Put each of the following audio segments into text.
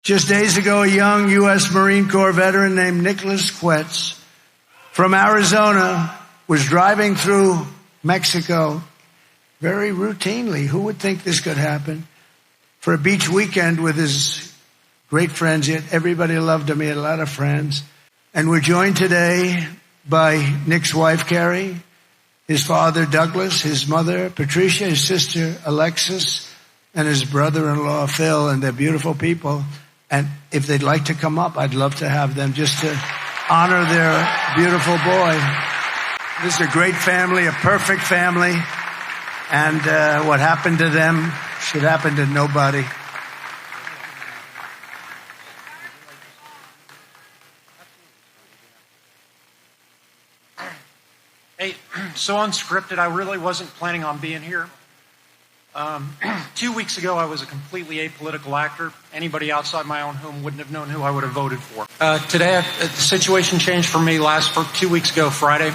Just days ago, a young U.S. Marine Corps veteran named Nicholas Quets from Arizona was driving through Mexico very routinely. Who would think this could happen? For a beach weekend with his great friends. Yet everybody loved him. He had a lot of friends. And we're joined today by Nick's wife, Carrie, his father, Douglas, his mother, Patricia, his sister, Alexis, and his brother-in-law, Phil, and they're beautiful people. And if they'd like to come up, I'd love to have them just to honor their beautiful boy. This is a great family, a perfect family. And what happened to them should happen to nobody. Hey, so unscripted, I really wasn't planning on being here. 2 weeks ago, I was a completely apolitical actor. Anybody outside my own home wouldn't have known who I would have voted for. Today, the situation changed for me. 2 weeks ago, Friday,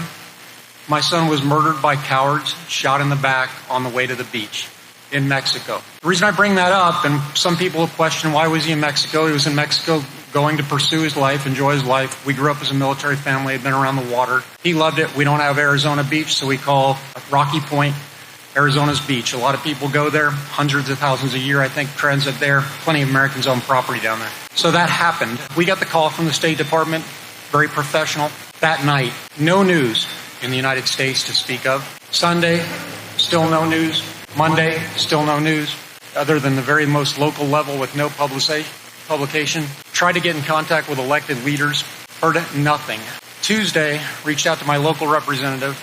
my son was murdered by cowards, shot in the back on the way to the beach in Mexico. The reason I bring that up, and some people have questioned why was he in Mexico? He was in Mexico going to pursue his life, enjoy his life. We grew up as a military family, had been around the water. He loved it. We don't have Arizona Beach, so we call Rocky Point Arizona's beach. A lot of people go there, hundreds of thousands a year, I think, transit there. Plenty of Americans own property down there. So that happened. We got the call from the State Department, very professional. That night, no news in the United States to speak of. Sunday, still no news. Monday, still no news, other than the very most local level with no publication. Tried to get in contact with elected leaders, heard nothing. Tuesday, reached out to my local representative.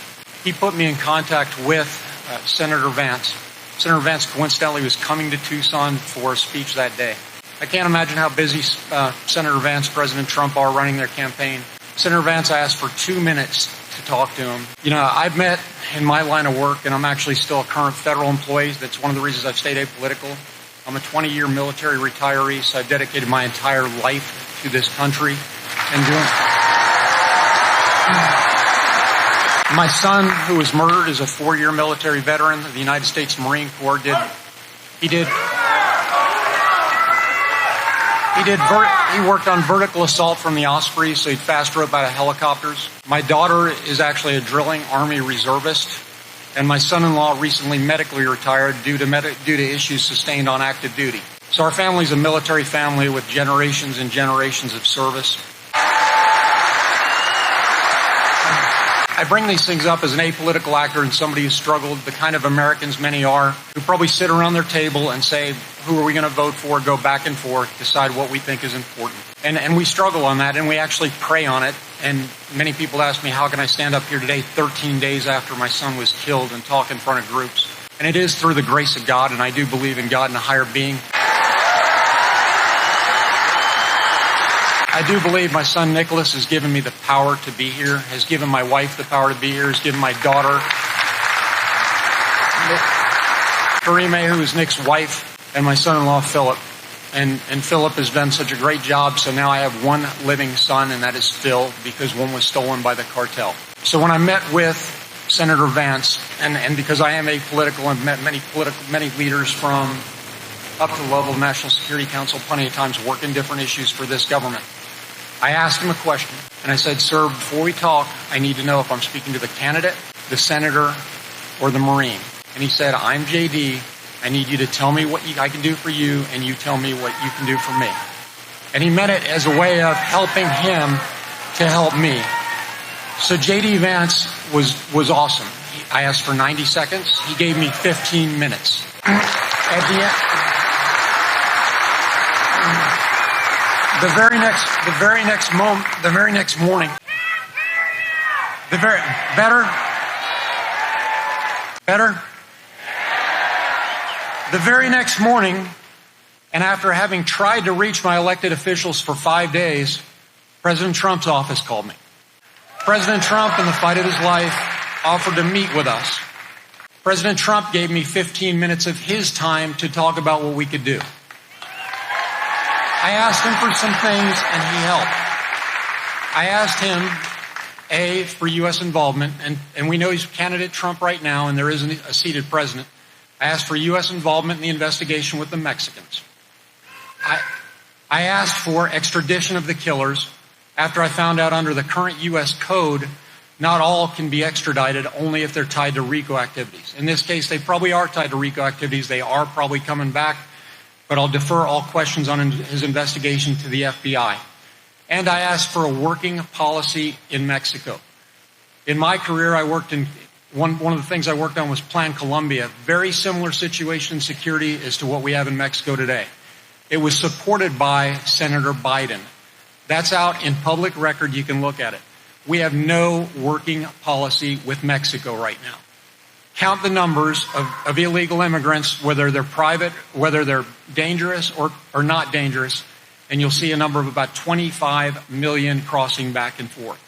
He put me in contact with Senator Vance. Senator Vance coincidentally was coming to Tucson for a speech that day. I can't imagine how busy Senator Vance, President Trump are running their campaign. Senator Vance asked for 2 minutes to talk to him. You know, I've met in my line of work, and I'm actually still a current federal employee. That's one of the reasons I've stayed apolitical. I'm a 20-year military retiree, so I've dedicated my entire life to this country and doing. My son, who was murdered, is a 4-year military veteran of the United States Marine Corps. He worked on vertical assault from the Ospreys, so he'd fast rope out of helicopters. My daughter is actually a drilling Army reservist, and my son-in-law recently medically retired due to issues sustained on active duty. So our family's a military family with generations and generations of service. I bring these things up as an apolitical actor and somebody who struggled, the kind of Americans many are, who probably sit around their table and say, who are we going to vote for, go back and forth, decide what we think is important. And we struggle on that, and we actually pray on it. And many people ask me, how can I stand up here today 13 days after my son was killed and talk in front of groups? And it is through the grace of God, and I do believe in God and a higher being. I do believe my son Nicholas has given me the power to be here, has given my wife the power to be here, has given my daughter, Karime, who is Nick's wife, and my son-in-law Philip. And Philip has done such a great job, so now I have one living son, and that is Phil, because one was stolen by the cartel. So when I met with Senator Vance, and because I am apolitical and met many leaders from up to the level of National Security Council plenty of times, working different issues for this government, I asked him a question, and I said, sir, before we talk, I need to know if I'm speaking to the candidate, the senator, or the Marine. And he said, I'm JD. I need you to tell me what I can do for you, and you tell me what you can do for me. And he meant it as a way of helping him to help me. So JD Vance was awesome. I asked for 90 seconds. He gave me 15 minutes. At the end, the very next morning, the very next morning, and after having tried to reach my elected officials for 5 days, President Trump's office called me. President Trump, in the fight of his life, offered to meet with us. President Trump gave me 15 minutes of his time to talk about what we could do. I asked him for some things, and he helped. I asked him, A, for U.S. involvement, and we know he's candidate Trump right now, and there isn't a seated president. I asked for U.S. involvement in the investigation with the Mexicans. I asked for extradition of the killers after I found out under the current U.S. code, not all can be extradited, only if they're tied to RICO activities. In this case, they probably are tied to RICO activities. They are probably coming back, but I'll defer all questions on his investigation to the FBI. And I asked for a working policy in Mexico. In my career, I worked in one of the things I worked on was Plan Colombia. Very similar situation in security as to what we have in Mexico today. It was supported by Senator Biden. That's out in public record. You can look at it. We have no working policy with Mexico right now. Count the numbers of illegal immigrants, whether they're private, whether they're dangerous or not dangerous, and you'll see a number of about 25 million crossing back and forth.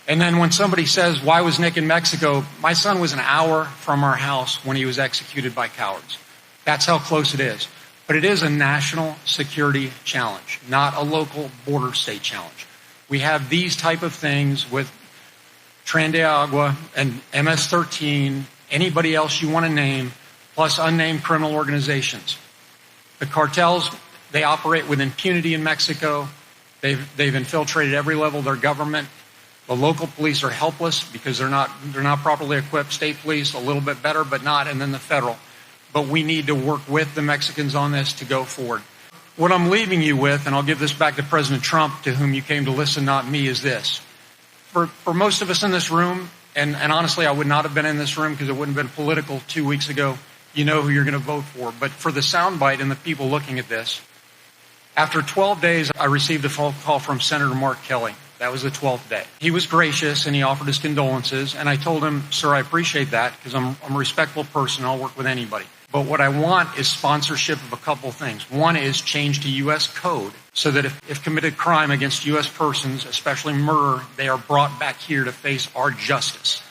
And then when somebody says, why was Nick in Mexico? My son was an hour from our house when he was executed by cowards. That's how close it is. But it is a national security challenge, not a local border state challenge. We have these type of things with Tren de Agua and MS-13, anybody else you want to name, plus unnamed criminal organizations. The cartels, they operate with impunity in Mexico. They've infiltrated every level of their government. The local police are helpless because they're not properly equipped. State police, a little bit better, but not, and then the federal. But we need to work with the Mexicans on this to go forward. What I'm leaving you with, and I'll give this back to President Trump, to whom you came to listen, not me, is this. For most of us in this room, and honestly, I would not have been in this room because it wouldn't have been political 2 weeks ago. You know who you're going to vote for. But for the soundbite and the people looking at this, after 12 days, I received a phone call from Senator Mark Kelly. That was the 12th day. He was gracious and he offered his condolences. And I told him, sir, I appreciate that because I'm a respectful person. I'll work with anybody. But what I want is sponsorship of a couple things. One is change to U.S. code so that if committed crime against U.S. persons, especially murder, they are brought back here to face our justice.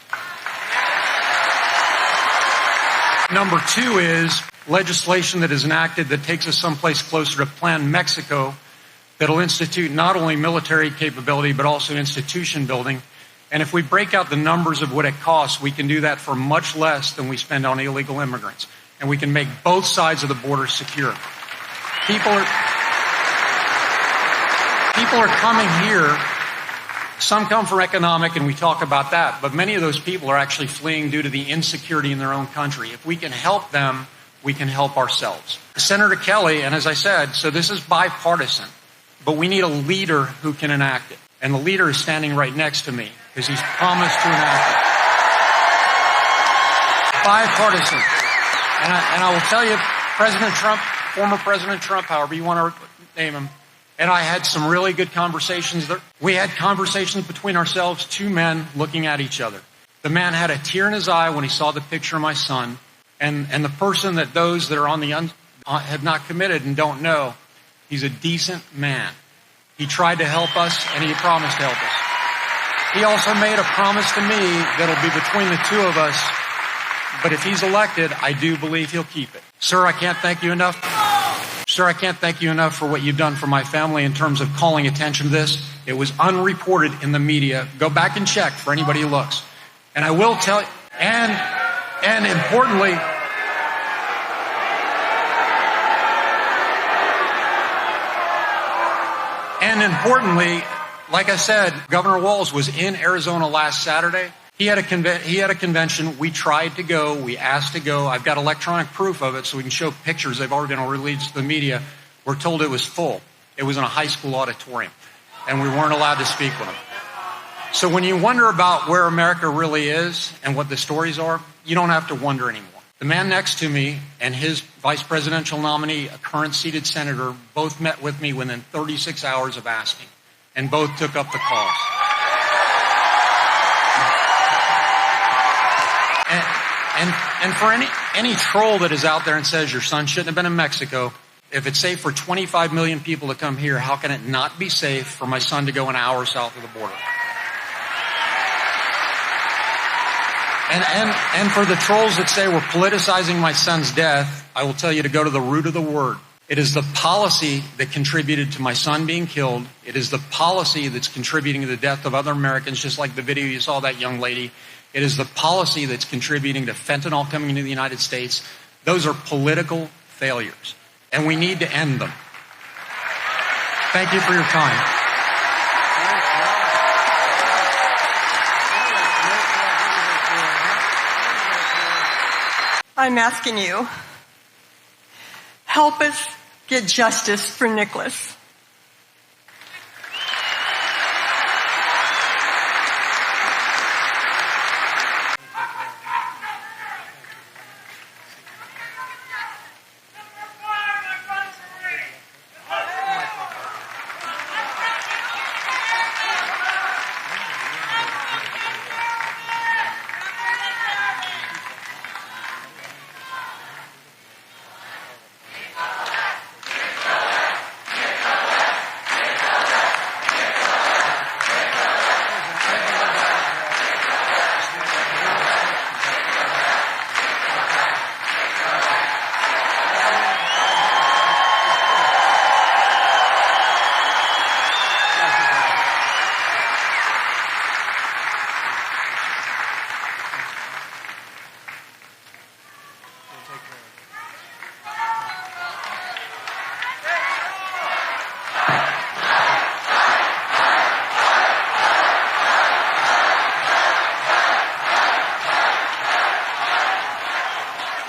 Number two is legislation that is enacted that takes us someplace closer to Plan Mexico that'll institute not only military capability but also institution building. And if we break out the numbers of what it costs, we can do that for much less than we spend on illegal immigrants. And we can make both sides of the border secure. People are coming here. Some come for economic, and we talk about that. But many of those people are actually fleeing due to the insecurity in their own country. If we can help them, we can help ourselves. Senator Kelly, and as I said, so this is bipartisan, but we need a leader who can enact it. And the leader is standing right next to me because he's promised to enact it. Bipartisan. And I will tell you, President Trump, former President Trump, however you want to name him, and I had some really good conversations. We had conversations between ourselves, two men looking at each other. The man had a tear in his eye when he saw the picture of my son. And the person that those that are on the have not committed and don't know, he's a decent man. He tried to help us, and he promised to help us. He also made a promise to me that'll be between the two of us. But if he's elected, I do believe he'll keep it. Sir, I can't thank you enough. Sir, I can't thank you enough for what you've done for my family in terms of calling attention to this. It was unreported in the media. Go back and check for anybody who looks. And I will tell you, and importantly, like I said, Governor Walz was in Arizona last Saturday. He had a convention. We tried to go. We asked to go. I've got electronic proof of it so we can show pictures. They've already been released to the media. We're told it was full. It was in a high school auditorium, and we weren't allowed to speak with him. So when you wonder about where America really is and what the stories are, you don't have to wonder anymore. The man next to me and his vice presidential nominee, a current seated senator, both met with me within 36 hours of asking, and both took up the cause. And for any troll that is out there and says your son shouldn't have been in Mexico, if it's safe for 25 million people to come here, how can it not be safe for my son to go an hour south of the border? And for the trolls that say we're politicizing my son's death, I will tell you to go to the root of the word. It is the policy that contributed to my son being killed. It is the policy that's contributing to the death of other Americans, just like the video you saw that young lady. It is the policy that's contributing to fentanyl coming into the United States. Those are political failures, and we need to end them. Thank you for your time. I'm asking you, help us get justice for Nicholas.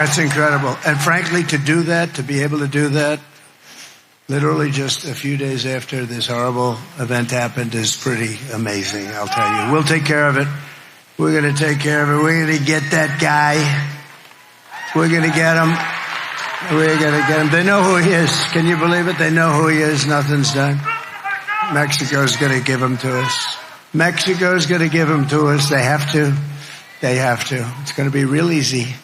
That's incredible. And frankly, to do that, to be able to do that, literally just a few days after this horrible event happened is pretty amazing, I'll tell you. We'll take care of it. We're going to take care of it. We're going to get that guy. We're going to get him. We're going to get him. They know who he is. Can you believe it? They know who he is. Nothing's done. Mexico's going to give him to us. Mexico's going to give him to us. They have to. They have to. It's going to be real easy.